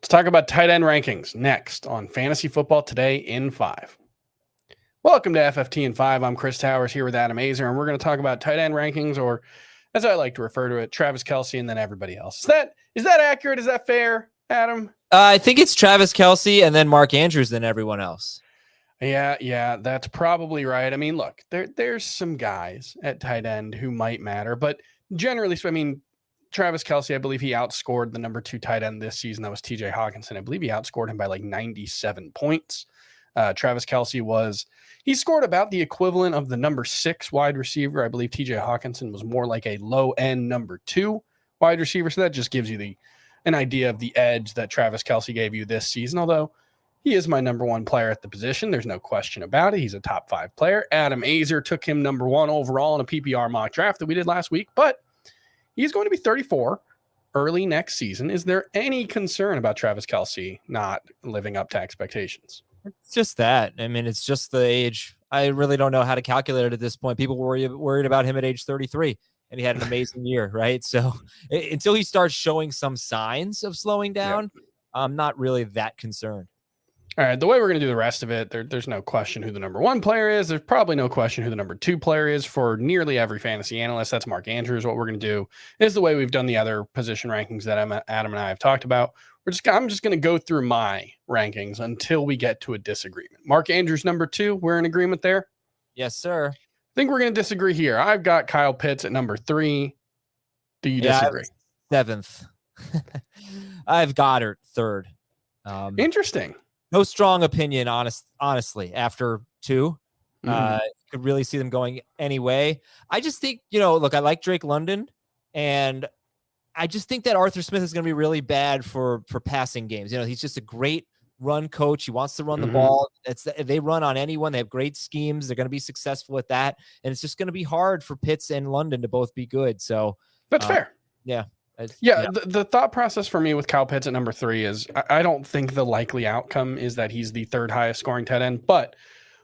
Let's talk about tight end rankings next on Fantasy Football Today in 5. Welcome to FFT in 5. I'm Chris Towers here with Adam Azer, and we're going to talk about tight end rankings, or as I like to refer to it, Travis Kelce and then everybody else. Is that accurate? Is that fair, Adam? I think it's Travis Kelce and then Mark Andrews than everyone else. Yeah, that's probably right. I mean, look, there's some guys at tight end who might matter, but generally, I mean, Travis Kelce, I believe he outscored the number 2 tight end this season. That was TJ Hawkinson. I believe he outscored him by like 97 points. Travis Kelce he scored about the equivalent of the number 6 wide receiver. I believe TJ Hawkinson was more like a low end number 2 wide receiver. So that just gives you an idea of the edge that Travis Kelce gave you this season. Although he is my number 1 player at the position. There's no question about it. He's a top 5 player. Adam Azer took him number 1 overall in a PPR mock draft that we did last week, but he's going to be 34 early next season. Is there any concern about Travis Kelce not living up to expectations? It's just that. I mean, it's just the age. I really don't know how to calculate it at this point. People worried about him at age 33, and he had an amazing year, right? So until he starts showing some signs of slowing down, I'm not really that concerned. All right, the way we're going to do the rest of it, there's no question who the number 1 player is. There's probably no question who the number 2 player is for nearly every fantasy analyst. That's Mark Andrews. What we're going to do is the way we've done the other position rankings that Adam and I have talked about. I'm just going to go through my rankings until we get to a disagreement. Mark Andrews, number 2. We're in agreement there? Yes, sir. I think we're going to disagree here. I've got Kyle Pitts at number 3. Do you disagree? 7th. I've Goddard 3rd. Interesting. No strong opinion, honestly, after 2. Could really see them going anyway. I just think, look, I like Drake London, and I just think that Arthur Smith is going to be really bad for passing games. He's just a great run coach. He wants to run the ball. They run on anyone. They have great schemes. They're going to be successful at that. And it's just going to be hard for Pitts and London to both be good. So that's fair. Yeah. The thought process for me with Kyle Pitts at number 3 is I don't think the likely outcome is that he's the 3rd highest scoring tight end. But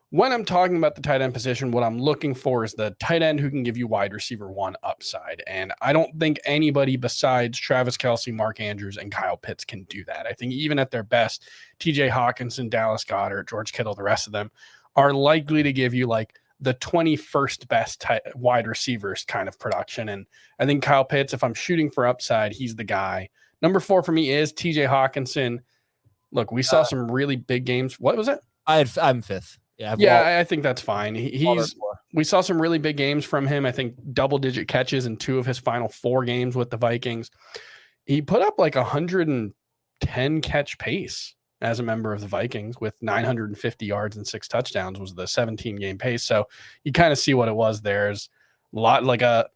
when I'm talking about the tight end position, what I'm looking for is the tight end who can give you wide receiver 1 upside. And I don't think anybody besides Travis Kelce, Mark Andrews, and Kyle Pitts can do that. I think even at their best, TJ Hawkinson, Dallas Goedert, George Kittle, the rest of them are likely to give you like the 21st best wide receivers kind of production. And I think Kyle Pitts, if I'm shooting for upside, he's the guy. Number 4 for me is TJ Hawkinson. Look, we saw some really big games. What was it? I'm 5th. I think that's fine. We saw some really big games from him. I think double-digit catches in 2 of his final 4 games with the Vikings. He put up like 110 catch pace as a member of the Vikings with 950 yards and 6 touchdowns was the 17-game pace. So you kind of see what it was there. Is a lot like a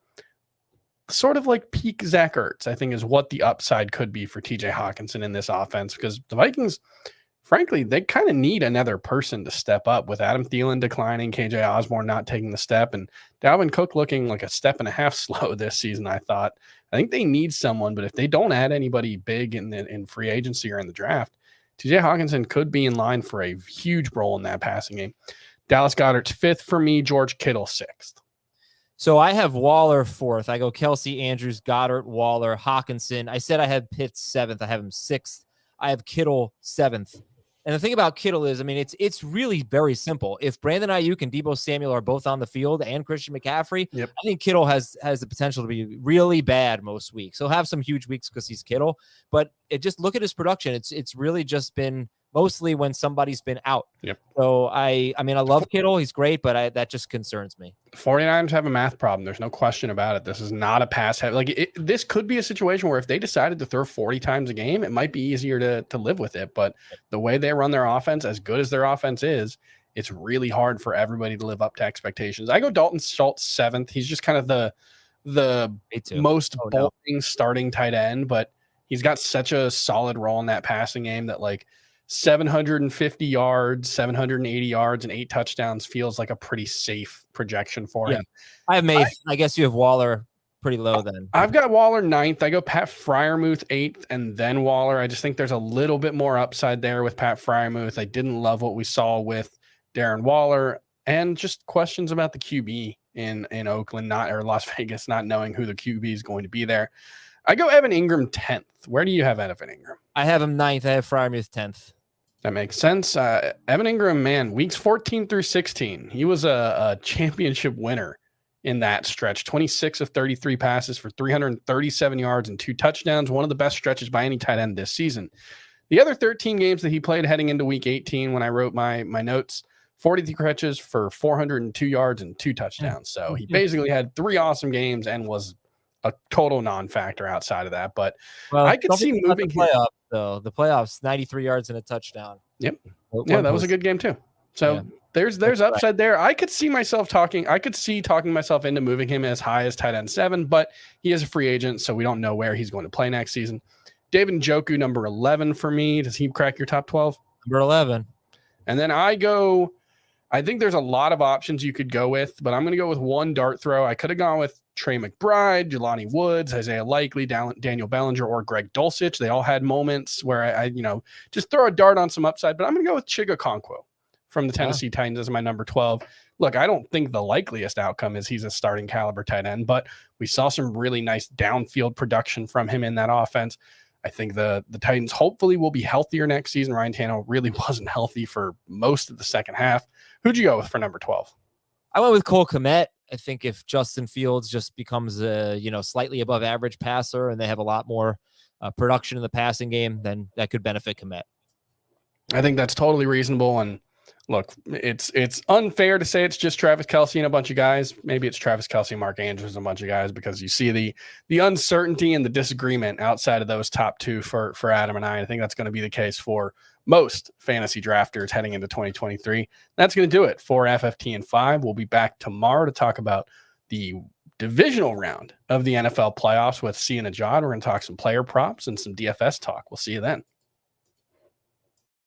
sort of like peak Zach Ertz, I think, is what the upside could be for TJ Hawkinson in this offense, because the Vikings, frankly, they kind of need another person to step up with Adam Thielen declining, KJ Osborne not taking the step, and Dalvin Cook looking like a step and a half slow this season. I think they need someone, but if they don't add anybody big in free agency or in the draft, TJ Hawkinson could be in line for a huge role in that passing game. Dallas Goedert's 5th for me, George Kittle 6th. So I have Waller 4th. I go Kelce, Andrews, Goddard, Waller, Hawkinson. I said I had Pitts 7th. I have him 6th. I have Kittle 7th. And the thing about Kittle is, I mean, it's really very simple. If Brandon Ayuk and Deebo Samuel are both on the field and Christian McCaffrey, I think Kittle has the potential to be really bad most weeks. He'll have some huge weeks because he's Kittle, but just look at his production. It's really just been mostly when somebody's been out. So I mean, I love Kittle. He's great, but that just concerns me. 49ers have a math problem. There's no question about it. This is not a pass heavy. This could be a situation where if they decided to throw 40 times a game, it might be easier to live with it. But the way they run their offense, as good as their offense is, it's really hard for everybody to live up to expectations. I go Dalton Schultz 7th. He's just kind of the most boring starting tight end, but he's got such a solid role in that passing game that like 750 yards, 780 yards, and 8 touchdowns feels like a pretty safe projection for him. I have I guess you have Waller pretty low then. I've got Waller 9th. I go Pat Freiermuth 8th and then Waller. I just think there's a little bit more upside there with Pat Freiermuth. I didn't love what we saw with Darren Waller, and just questions about the QB in Oakland, or Las Vegas, not knowing who the QB is going to be there. I go Evan Ingram 10th. Where do you have Evan Ingram? I have him 9th. I have Freiermuth 10th. That makes sense. Evan Ingram, man, weeks 14 through 16, he was a championship winner in that stretch. 26 of 33 passes for 337 yards and 2 touchdowns. One of the best stretches by any tight end this season. The other 13 games that he played heading into week 18, when I wrote my notes, 43 catches for 402 yards and 2 touchdowns. So he basically had 3 awesome games and was a total non-factor outside of that. But I could see moving the playoffs, though. The playoffs, 93 yards and a touchdown. Yep. Yeah, that was a good game too. So there's upside there. I could see myself talking myself into moving him as high as tight end 7, but he is a free agent, so we don't know where he's going to play next season. David Njoku, number 11 for me. Does he crack your top 12? Number 11. And then I think there's a lot of options you could go with, but I'm going to go with one dart throw. I could have gone with Trey McBride, Jelani Woods, Isaiah Likely, Daniel Bellinger, or Greg Dulcich. They all had moments where I just throw a dart on some upside, but I'm going to go with Chiga Okonkwo from the Tennessee Titans as my number 12. Look, I don't think the likeliest outcome is he's a starting caliber tight end, but we saw some really nice downfield production from him in that offense. I think the Titans hopefully will be healthier next season. Ryan Tannehill really wasn't healthy for most of the second half. Who'd you go with for number 12? I went with Cole Kmet. I think if Justin Fields just becomes a slightly above average passer and they have a lot more production in the passing game, then that could benefit Kmet. I think that's totally reasonable. And look, it's unfair to say it's just Travis Kelce and a bunch of guys. Maybe it's Travis Kelce, Mark Andrews, and a bunch of guys, because you see the uncertainty and the disagreement outside of those top 2 for Adam and I. I think that's going to be the case for most fantasy drafters heading into 2023. That's going to do it for FFT and 5. We'll be back tomorrow to talk about the divisional round of the NFL playoffs with C and Ajad. We're going to talk some player props and some DFS talk. We'll see you then.